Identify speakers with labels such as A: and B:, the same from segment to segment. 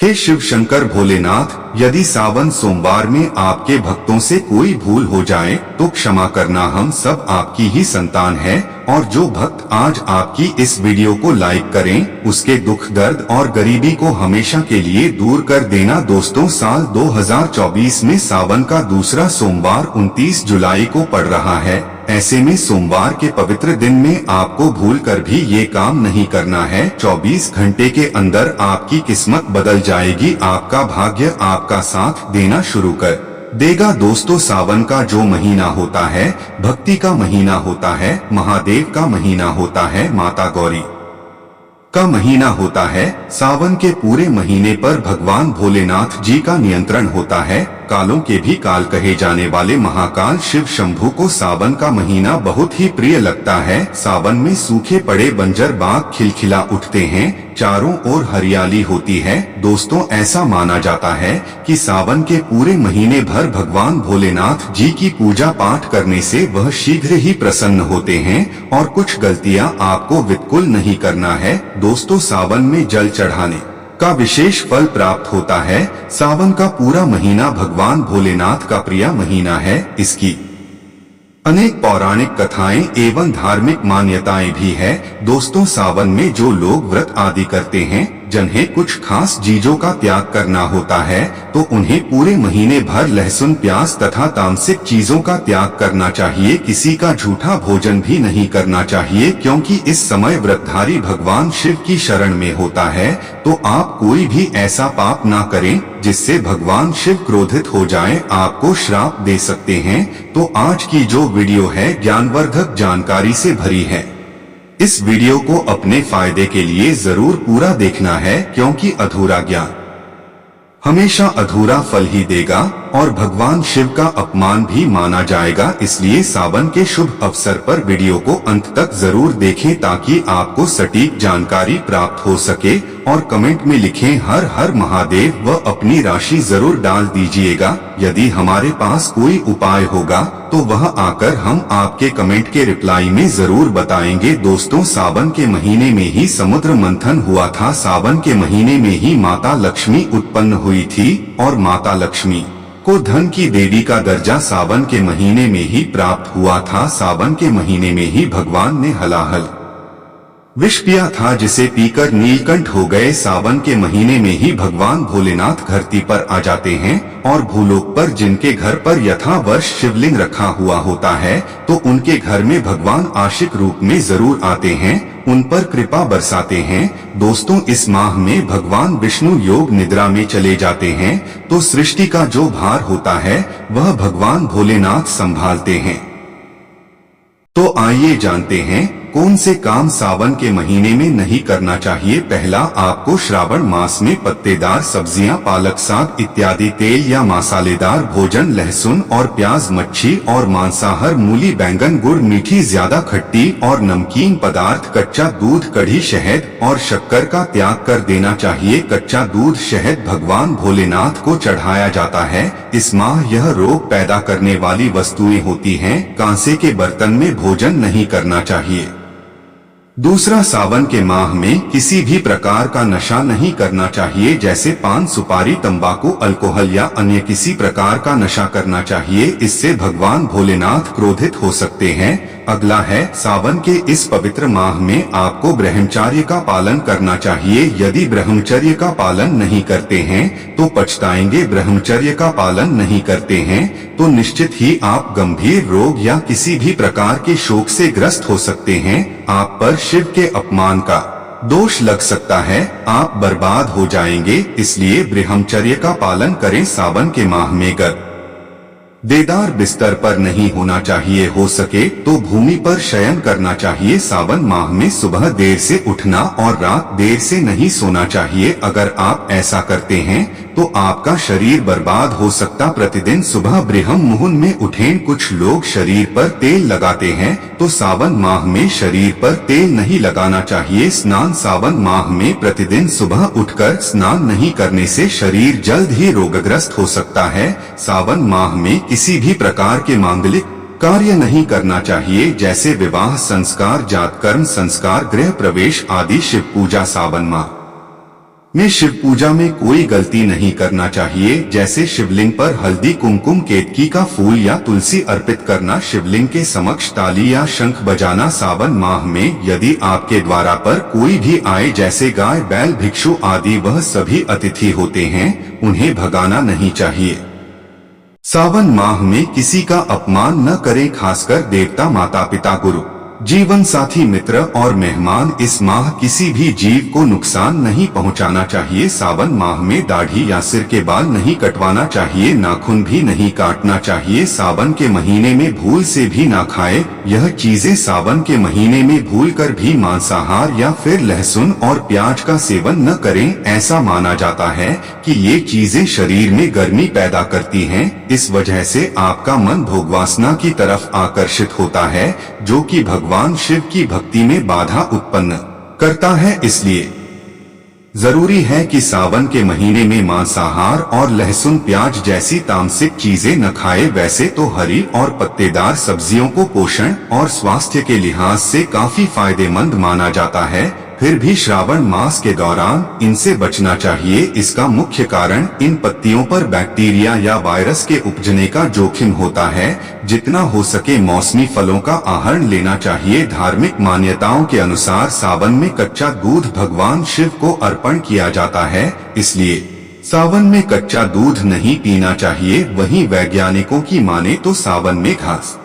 A: हे शिव शंकर भोलेनाथ, यदि सावन सोमवार में आपके भक्तों से कोई भूल हो जाए तो क्षमा करना, हम सब आपकी ही संतान है। और जो भक्त आज आपकी इस वीडियो को लाइक करें उसके दुख दर्द और गरीबी को हमेशा के लिए दूर कर देना। दोस्तों, साल 2024 में सावन का दूसरा सोमवार 29 जुलाई को पड़ रहा है। ऐसे में सोमवार के पवित्र दिन में आपको भूल कर भी ये काम नहीं करना है। 24 घंटे के अंदर आपकी किस्मत बदल जाएगी, आपका भाग्य आपका साथ देना शुरू कर देगा। दोस्तों, सावन का जो महीना होता है भक्ति का महीना होता है, महादेव का महीना होता है, माता गौरी का महीना होता है। सावन के पूरे महीने पर भगवान भोलेनाथ जी का नियंत्रण होता है। कालों के भी काल कहे जाने वाले महाकाल शिव शंभू को सावन का महीना बहुत ही प्रिय लगता है। सावन में सूखे पड़े बंजर बाग खिलखिला उठते हैं, चारों ओर हरियाली होती है। दोस्तों, ऐसा माना जाता है कि सावन के पूरे महीने भर भगवान भोलेनाथ जी की पूजा पाठ करने से वह शीघ्र ही प्रसन्न होते हैं और कुछ गलतियां आपको बिल्कुल नहीं करना है। दोस्तों, सावन में जल चढ़ाने का विशेष फल प्राप्त होता है। सावन का पूरा महीना भगवान भोलेनाथ का प्रिय महीना है। इसकी अनेक पौराणिक कथाएं एवं धार्मिक मान्यताएं भी है। दोस्तों, सावन में जो लोग व्रत आदि करते हैं, जिन्हें कुछ खास चीजों का त्याग करना होता है, तो उन्हें पूरे महीने भर लहसुन, प्याज तथा तामसिक चीजों का त्याग करना चाहिए। किसी का झूठा भोजन भी नहीं करना चाहिए, क्योंकि इस समय व्रतधारी भगवान शिव की शरण में होता है। तो आप कोई भी ऐसा पाप ना करें जिससे भगवान शिव क्रोधित हो जाएं, आपको श्राप दे सकते हैं। तो आज की जो वीडियो है ज्ञानवर्धक जानकारी से भरी है। इस वीडियो को अपने फायदे के लिए जरूर पूरा देखना है, क्योंकि अधूरा ज्ञान हमेशा अधूरा फल ही देगा और भगवान शिव का अपमान भी माना जाएगा। इसलिए सावन के शुभ अवसर पर वीडियो को अंत तक जरूर देखें ताकि आपको सटीक जानकारी प्राप्त हो सके। और कमेंट में लिखें हर हर महादेव व अपनी राशि जरूर डाल दीजिएगा। यदि हमारे पास कोई उपाय होगा तो वह आकर हम आपके कमेंट के रिप्लाई में जरूर बताएंगे। दोस्तों, सावन के महीने में ही समुद्र मंथन हुआ था। सावन के महीने में ही माता लक्ष्मी उत्पन्न हुई थी और माता लक्ष्मी को धन की देवी का दर्जा सावन के महीने में ही प्राप्त हुआ था। सावन के महीने में ही भगवान ने हलाहल विष पिया था, जिसे पीकर नीलकंठ हो गए। सावन के महीने में ही भगवान भोलेनाथ धरती पर आ जाते हैं और भूलोक पर जिनके घर पर यथावर्ष शिवलिंग रखा हुआ होता है, तो उनके घर में भगवान आशिक रूप में जरूर आते हैं, उन पर कृपा बरसाते हैं। दोस्तों, इस माह में भगवान विष्णु योग निद्रा में चले जाते हैं, तो सृष्टि का जो भार होता है वह भगवान भोलेनाथ संभालते हैं। तो आइए जानते हैं कौन से काम सावन के महीने में नहीं करना चाहिए। पहला, आपको श्रावण मास में पत्तेदार सब्जियां, पालक, साग इत्यादि तेल या मसालेदार भोजन, लहसुन और प्याज, मच्छी और मांसाहार, मूली, बैंगन, गुड़, मीठी, ज्यादा खट्टी और नमकीन पदार्थ, कच्चा दूध, कढ़ी, शहद और शक्कर का त्याग कर देना चाहिए। कच्चा दूध, शहद भगवान भोलेनाथ को चढ़ाया जाता है। इस माह यह रोग पैदा करने वाली वस्तुएं होती हैं। कांसे के बर्तन में भोजन नहीं करना चाहिए। दूसरा, सावन के माह में किसी भी प्रकार का नशा नहीं करना चाहिए, जैसे पान, सुपारी, तंबाकू, अल्कोहल या अन्य किसी प्रकार का नशा करना चाहिए। इससे भगवान भोलेनाथ क्रोधित हो सकते हैं। अगला है, सावन के इस पवित्र माह में आपको ब्रह्मचर्य का पालन करना चाहिए। यदि ब्रह्मचर्य का पालन नहीं करते हैं तो पछताएंगे। ब्रह्मचर्य का पालन नहीं करते हैं तो निश्चित ही आप गंभीर रोग या किसी भी प्रकार के शोक से ग्रस्त हो सकते हैं। आप पर शिव के अपमान का दोष लग सकता है, आप बर्बाद हो जाएंगे। इसलिए ब्रह्मचर्य का पालन करें। सावन के माह में देदार बिस्तर पर नहीं होना चाहिए। हो सके तो भूमि पर शयन करना चाहिए। सावन माह में सुबह देर से उठना और रात देर से नहीं सोना चाहिए। अगर आप ऐसा करते हैं तो आपका शरीर बर्बाद हो सकता। प्रतिदिन सुबह ब्रह्म मुहूर्त में उठें। कुछ लोग शरीर पर तेल लगाते हैं, तो सावन माह में शरीर पर तेल नहीं लगाना चाहिए। स्नान, सावन माह में प्रतिदिन सुबह उठकर स्नान नहीं करने से शरीर जल्द ही रोगग्रस्त हो सकता है। सावन माह में किसी भी प्रकार के मांगलिक कार्य नहीं करना चाहिए, जैसे विवाह संस्कार, जातकर्म संस्कार, गृह प्रवेश आदि। शिव पूजा सावन माह में शिव पूजा में कोई गलती नहीं करना चाहिए, जैसे शिवलिंग पर हल्दी, कुमकुम, केतकी का फूल या तुलसी अर्पित करना, शिवलिंग के समक्ष ताली या शंख बजाना। सावन माह में यदि आपके द्वारा पर कोई भी आए, जैसे गाय, बैल, भिक्षु आदि, वह सभी अतिथि होते हैं, उन्हें भगाना नहीं चाहिए। सावन माह में किसी का अपमान न करें, खासकर देवता, माता पिता, गुरु, जीवन साथी, मित्र और मेहमान। इस माह किसी भी जीव को नुकसान नहीं पहुंचाना चाहिए। सावन माह में दाढ़ी या सिर के बाल नहीं कटवाना चाहिए, नाखून भी नहीं काटना चाहिए। सावन के महीने में भूल से भी ना खाए यह चीजें। सावन के महीने में भूल कर भी मांसाहार या फिर लहसुन और प्याज का सेवन न करें। ऐसा माना जाता है कि ये चीजें शरीर में गर्मी पैदा करती हैं, इस वजह से आपका मन भोगवासना की तरफ आकर्षित होता है, जो कि भगवान शिव की भक्ति में बाधा उत्पन्न करता है। इसलिए जरूरी है कि सावन के महीने में मांसाहार और लहसुन, प्याज जैसी तामसिक चीजें न खाए। वैसे तो हरी और पत्तेदार सब्जियों को पोषण और स्वास्थ्य के लिहाज से काफी फायदेमंद माना जाता है, फिर भी श्रावण मास के दौरान इनसे बचना चाहिए। इसका मुख्य कारण इन पत्तियों पर बैक्टीरिया या वायरस के उपजने का जोखिम होता है। जितना हो सके मौसमी फलों का आहरण लेना चाहिए। धार्मिक मान्यताओं के अनुसार सावन में कच्चा दूध भगवान शिव को अर्पण किया जाता है, इसलिए सावन में कच्चा दूध नहीं पीना चाहिए। वहीं वैज्ञानिकों की माने तो सावन में घास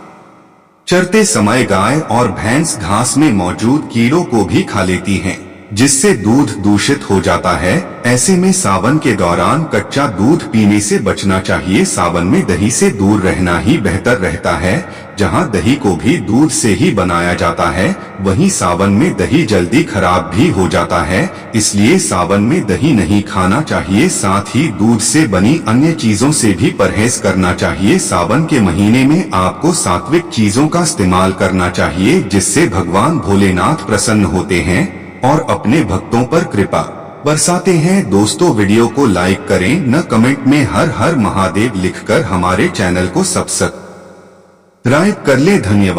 A: चरते समय गाय और भैंस घास में मौजूद कीड़ों को भी खा लेती हैं, जिससे दूध दूषित हो जाता है। ऐसे में सावन के दौरान कच्चा दूध पीने से बचना चाहिए। सावन में दही से दूर रहना ही बेहतर रहता है। जहां दही को भी दूध से ही बनाया जाता है, वहीं सावन में दही जल्दी खराब भी हो जाता है, इसलिए सावन में दही नहीं खाना चाहिए। साथ ही दूध से बनी अन्य चीजों से भी परहेज करना चाहिए। सावन के महीने में आपको सात्विक चीजों का इस्तेमाल करना चाहिए, जिससे भगवान भोलेनाथ प्रसन्न होते हैं और अपने भक्तों पर कृपा बरसाते हैं। दोस्तों, वीडियो को लाइक करें, न कमेंट में हर हर महादेव लिखकर हमारे चैनल को सब्सक्राइब कर ले। धन्यवाद।